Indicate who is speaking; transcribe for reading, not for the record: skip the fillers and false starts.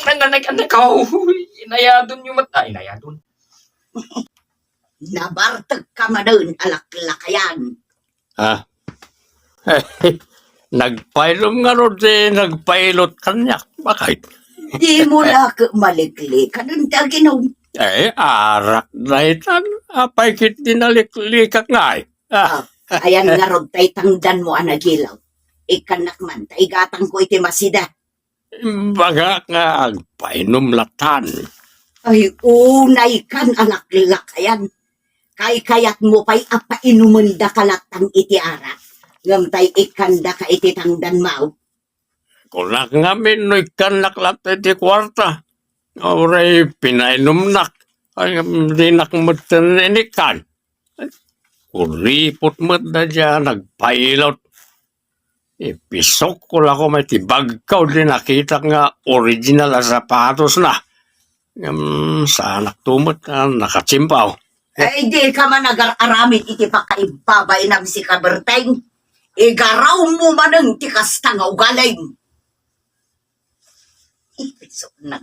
Speaker 1: Ang nanay ka, inayadon yung mata. Inayadon.
Speaker 2: Nabartag ka madun, alaklakayan.
Speaker 3: Ah, nagpailom nga ron nagpailot kanyak. Bakit?
Speaker 2: Di mo na malikli ka dun taginom.
Speaker 3: Arak na itan. Apay kit dinaliklikak nga eh.
Speaker 2: Ayan nga ron tay tangdan mo anagilaw. Ikanak man, tay gatang ko iti masida.
Speaker 3: Baga nga agpainom latan.
Speaker 2: Ay, unay kan alaklakayan. Kay kayat mo pa'y apainuman da kalatang iti arak. Ngam tay ikanda ka iti tangdan mau.
Speaker 3: Kulak nga minoy kan naklat iti kwarta. Oray pinainom nak. Ay dinak mutan inikan. Kuripot mo na dyan, nagpailot. Ipisok ko lang ko may tibagkaw din nakita nga original na sapatos na. Sa anak tumot na nakatsimpaw.
Speaker 2: Ay, di ka man nag-aramid iti pakaibabay ng si Kaberteng. Igaraw mo manang tikas tangaw galing. Ipisok na